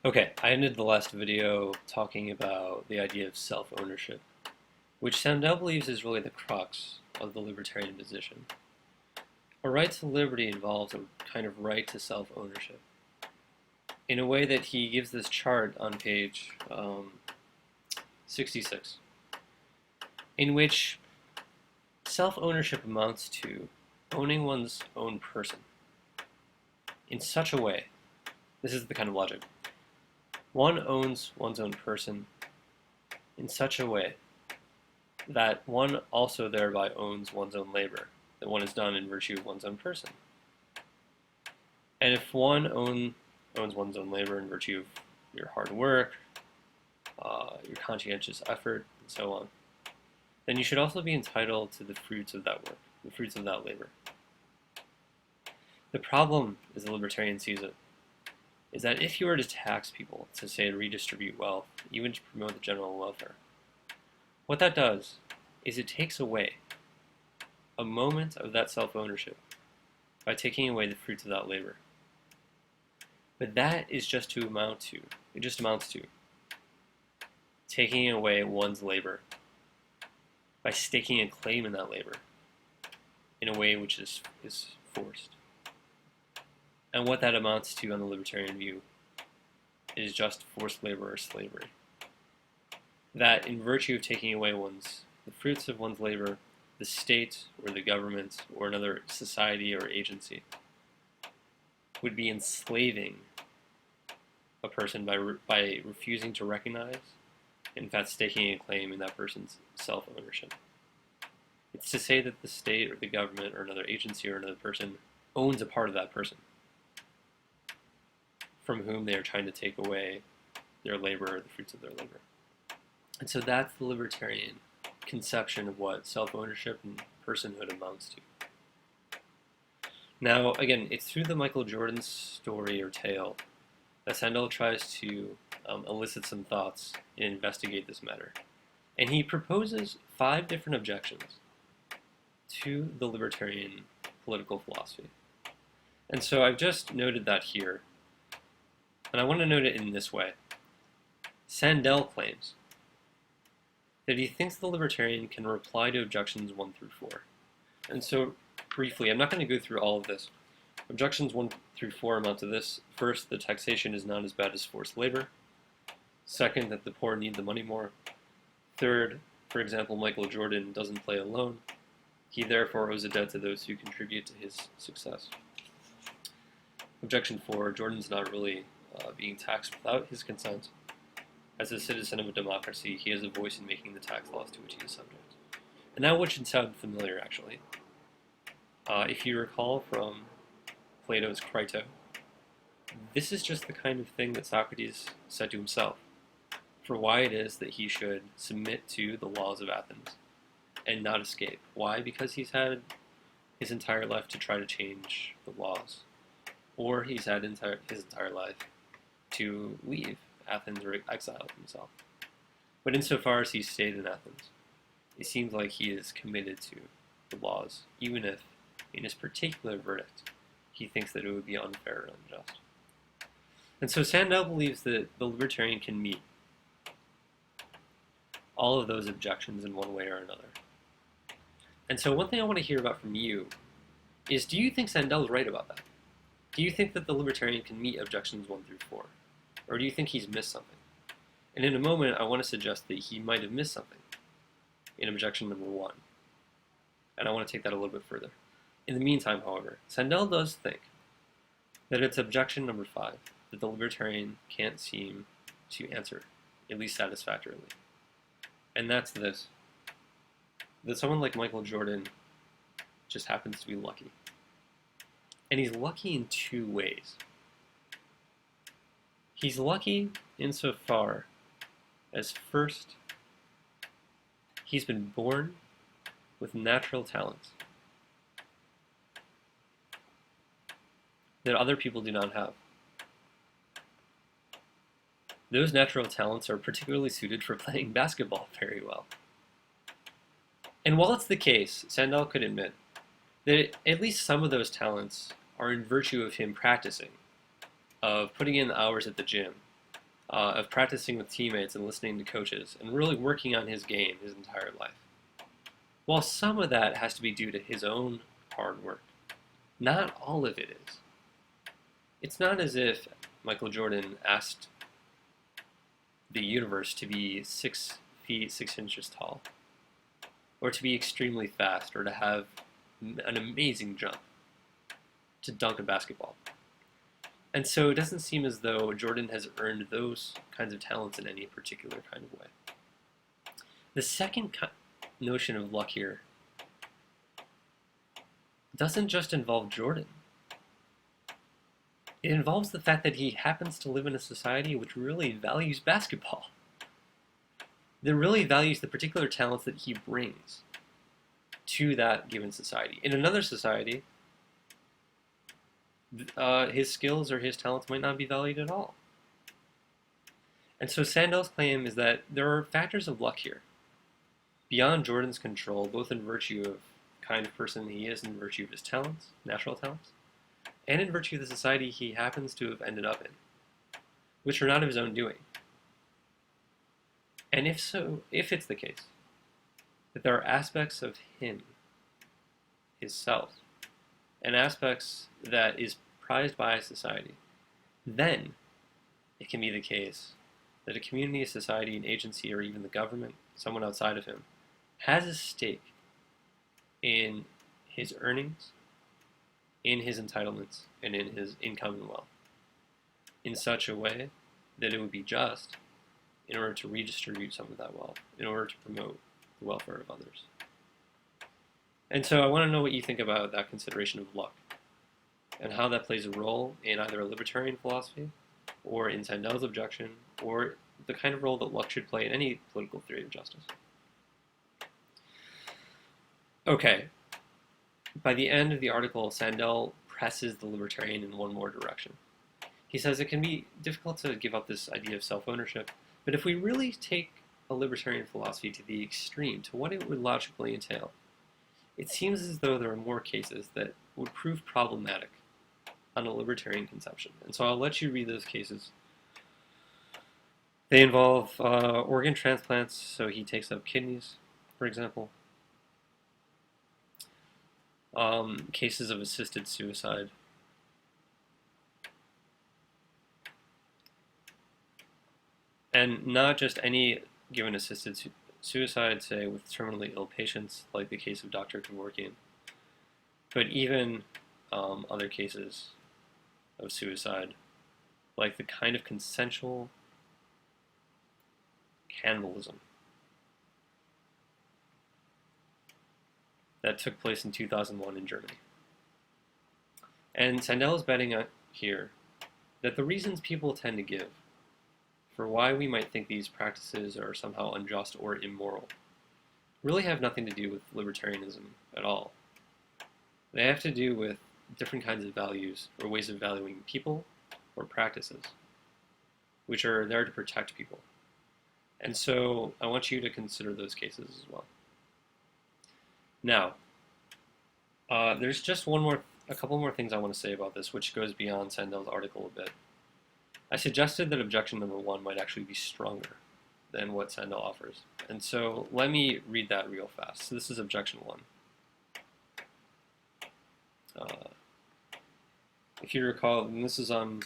Okay, I ended the last video talking about the idea of self-ownership, which Sandel believes is really the crux of the libertarian position. A right to liberty involves a kind of right to self-ownership, in a way that he gives this chart on page 66, in which self-ownership amounts to owning one's own person in such a way, this is the kind of logic, one owns one's own person in such a way that one also thereby owns one's own labor, that one is done in virtue of one's own person. And if one owns one's own labor in virtue of your hard work, your conscientious effort, and so on, then you should also be entitled to the fruits of that work, the fruits of that labor. The problem, as the libertarian sees it, is that if you were to tax people to, say, redistribute wealth, even to promote the general welfare, what that does is it takes away a moment of that self-ownership by taking away the fruits of that labor. But that is just to amount to, it just amounts to taking away one's labor by staking a claim in that labor in a way which is forced. And what that amounts to on the libertarian view is just forced labor or slavery. That in virtue of taking away the fruits of one's labor, the state or the government or another society or agency would be enslaving a person by refusing to recognize, in fact staking a claim in that person's self-ownership. It's to say that the state or the government or another agency or another person owns a part of that person from whom they are trying to take away their labor or the fruits of their labor. And so that's the libertarian conception of what self-ownership and personhood amounts to. Now, again, it's through the Michael Jordan story or tale that Sandel tries to elicit some thoughts and investigate this matter. And he proposes 5 different objections to the libertarian political philosophy. And so I've just noted that here, and I want to note it in this way. Sandel claims that he thinks the libertarian can reply to objections 1 through 4. And so, briefly, I'm not going to go through all of this. Objections 1 through 4 amount to this. First, the taxation is not as bad as forced labor. Second, that the poor need the money more. Third, for example, Michael Jordan doesn't play alone. He therefore owes a debt to those who contribute to his success. Objection 4, Jordan's not really being taxed without his consent. As a citizen of a democracy, he has a voice in making the tax laws to which he is subject. And that one should sound familiar, actually. If you recall from Plato's Crito, this is just the kind of thing that Socrates said to himself, for why it is that he should submit to the laws of Athens and not escape. Why? Because he's had his entire life to try to change the laws. Or he's had his entire life to leave Athens or exile himself. But insofar as he stayed in Athens, it seems like he is committed to the laws, even if, in his particular verdict, he thinks that it would be unfair or unjust. And so Sandel believes that the libertarian can meet all of those objections in one way or another. And so one thing I want to hear about from you is, do you think Sandel is right about that? Do you think that the libertarian can meet objections 1 through 4? Or do you think he's missed something? And in a moment, I want to suggest that he might have missed something in objection number 1. And I want to take that a little bit further. In the meantime, however, Sandel does think that it's objection number 5 that the libertarian can't seem to answer, at least satisfactorily. And that's this: that someone like Michael Jordan just happens to be lucky. And he's lucky in 2 ways. He's lucky insofar as, first, he's been born with natural talents that other people do not have. Those natural talents are particularly suited for playing basketball very well. And while it's the case, Sandel could admit that at least some of those talents are in virtue of him practicing, of putting in hours at the gym, of practicing with teammates and listening to coaches and really working on his game his entire life. While some of that has to be due to his own hard work, not all of it is. It's not as if Michael Jordan asked the universe to be 6 feet 6 inches tall, or to be extremely fast, or to have an amazing jump to dunk a basketball. And so it doesn't seem as though Jordan has earned those kinds of talents in any particular kind of way. The second notion of luck here doesn't just involve Jordan. It involves the fact that he happens to live in a society which really values basketball. That really values the particular talents that he brings to that given society. In another society, his skills or his talents might not be valued at all. And so Sandel's claim is that there are factors of luck here, beyond Jordan's control, both in virtue of the kind of person he is, in virtue of his talents, natural talents, and in virtue of the society he happens to have ended up in, which are not of his own doing. And if so, if it's the case that there are aspects of him, his self, and aspects that is prized by society, then it can be the case that a community, a society, an agency, or even the government, someone outside of him, has a stake in his earnings, in his entitlements, and in his income and wealth, in such a way that it would be just in order to redistribute some of that wealth, in order to promote the welfare of others. And so I want to know what you think about that consideration of luck, and how that plays a role in either a libertarian philosophy, or in Sandel's objection, or the kind of role that luck should play in any political theory of justice. Okay, by the end of the article, Sandel presses the libertarian in one more direction. He says it can be difficult to give up this idea of self-ownership, but if we really take a libertarian philosophy to the extreme, to what it would logically entail, it seems as though there are more cases that would prove problematic on a libertarian conception. And so I'll let you read those cases. They involve organ transplants, so he takes up kidneys, for example. Cases of assisted suicide. And not just any given assisted suicide, say with terminally ill patients, like the case of Dr. Kevorkian, but even other cases of suicide, like the kind of consensual cannibalism that took place in 2001 in Germany. And Sandel is betting here that the reasons people tend to give for why we might think these practices are somehow unjust or immoral really have nothing to do with libertarianism at all. They have to do with different kinds of values or ways of valuing people or practices, which are there to protect people. And so I want you to consider those cases as well. Now, there's just a couple more things I want to say about this, which goes beyond Sandel's article a bit. I suggested that objection number 1 might actually be stronger than what Sandel offers. And so let me read that real fast. So this is objection 1. If you recall, and this is on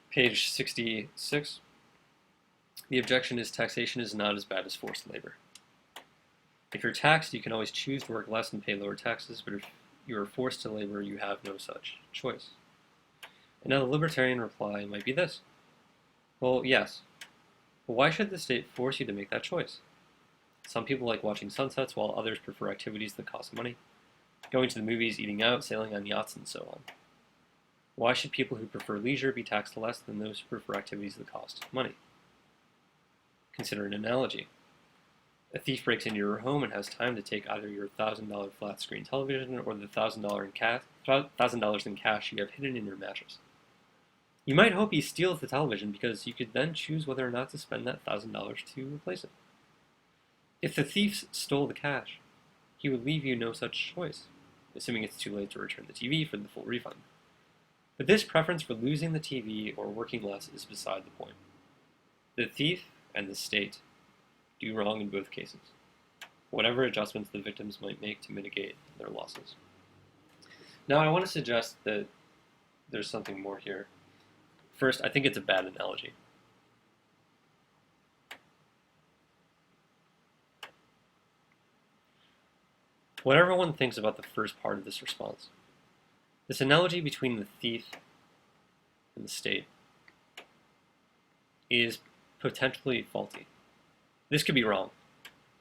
page 66, the objection is taxation is not as bad as forced labor. If you're taxed, you can always choose to work less and pay lower taxes, but if you are forced to labor, you have no such choice. And now the libertarian reply might be this. Well, yes, but why should the state force you to make that choice? Some people like watching sunsets, while others prefer activities that cost money, going to the movies, eating out, sailing on yachts, and so on. Why should people who prefer leisure be taxed less than those who prefer activities that cost money? Consider an analogy. A thief breaks into your home and has time to take either your $1,000 flat screen television or the $1,000 in cash you have hidden in your mattress. You might hope he steals the television because you could then choose whether or not to spend that $1,000 to replace it. If the thief stole the cash, he would leave you no such choice, assuming it's too late to return the TV for the full refund. But this preference for losing the TV or working less is beside the point. The thief and the state do wrong in both cases, whatever adjustments the victims might make to mitigate their losses. Now, I want to suggest that there's something more here. First, I think it's a bad analogy. Whatever one thinks about the first part of this response, this analogy between the thief and the state is potentially faulty. This could be wrong,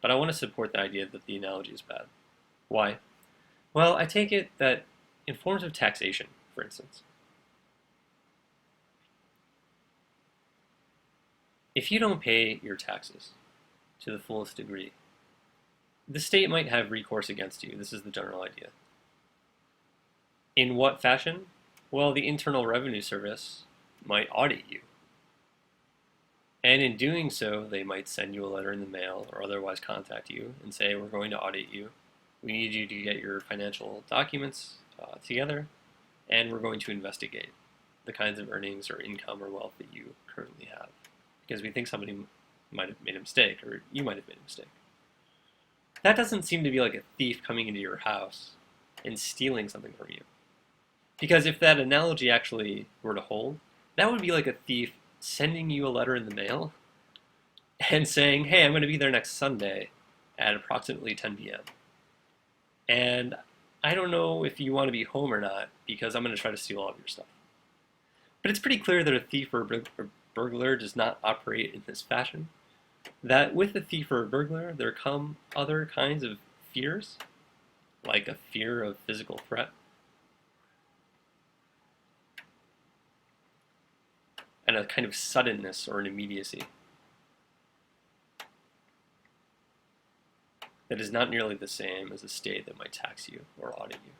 but I want to support the idea that the analogy is bad. Why? Well, I take it that in forms of taxation, for instance, if you don't pay your taxes to the fullest degree, the state might have recourse against you. This is the general idea. In what fashion? Well, the Internal Revenue Service might audit you. And in doing so, they might send you a letter in the mail or otherwise contact you and say, we're going to audit you. We need you to get your financial documents together, and we're going to investigate the kinds of earnings or income or wealth that you currently have. Because we think somebody might have made a mistake, or you might have made a mistake. That doesn't seem to be like a thief coming into your house and stealing something from you. Because if that analogy actually were to hold, that would be like a thief sending you a letter in the mail and saying, hey, I'm going to be there next Sunday at approximately 10 p.m. And I don't know if you want to be home or not because I'm going to try to steal all of your stuff. But it's pretty clear that a thief or a burglar does not operate in this fashion. That with a thief or a burglar, there come other kinds of fears, like a fear of physical threat, and a kind of suddenness or an immediacy that is not nearly the same as a state that might tax you or audit you.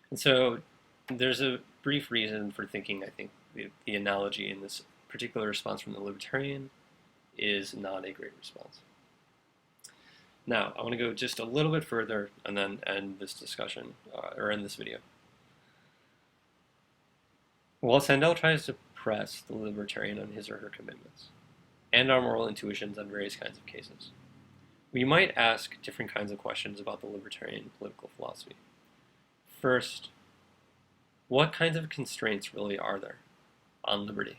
And so there's a brief reason for thinking, I think, the analogy in this particular response from the libertarian is not a great response. Now, I want to go just a little bit further and then end this discussion, or end this video. While Sandel tries to press the libertarian on his or her commitments and our moral intuitions on various kinds of cases, we might ask different kinds of questions about the libertarian political philosophy. First, what kinds of constraints really are there on liberty?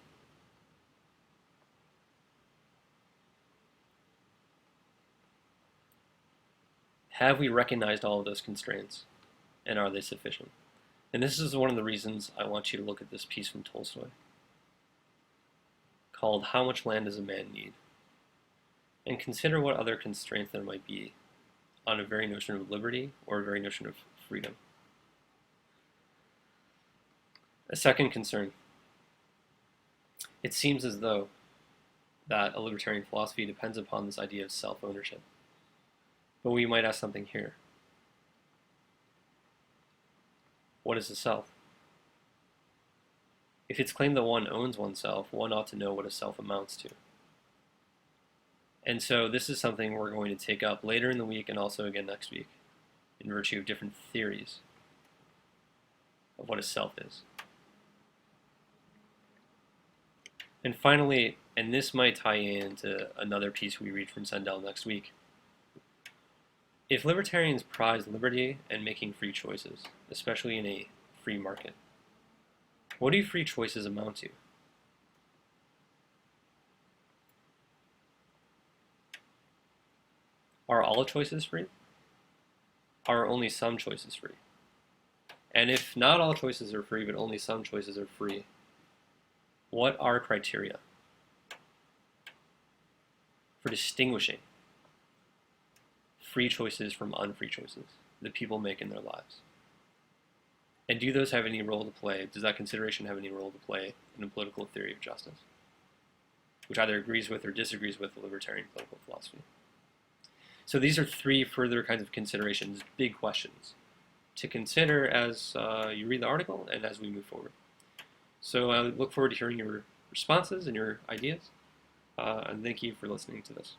Have we recognized all of those constraints, and are they sufficient? And this is one of the reasons I want you to look at this piece from Tolstoy, called How Much Land Does a Man Need? And consider what other constraints there might be on a very notion of liberty or a very notion of freedom. A second concern. It seems as though that a libertarian philosophy depends upon this idea of self-ownership. But we might ask something here. What is the self? If it's claimed that one owns oneself, one ought to know what a self amounts to. And so this is something we're going to take up later in the week and also again next week, in virtue of different theories of what a self is. And finally, and this might tie into another piece we read from Sandel next week, if libertarians prize liberty and making free choices, especially in a free market, what do free choices amount to? Are all choices free? Are only some choices free? And if not all choices are free, but only some choices are free, what are criteria for distinguishing free choices from unfree choices that people make in their lives? And do those have any role to play? Does that consideration have any role to play in a political theory of justice, which either agrees with or disagrees with the libertarian political philosophy? So these are three further kinds of considerations, big questions, to consider as you read the article and as we move forward. So I look forward to hearing your responses and your ideas, and thank you for listening to this.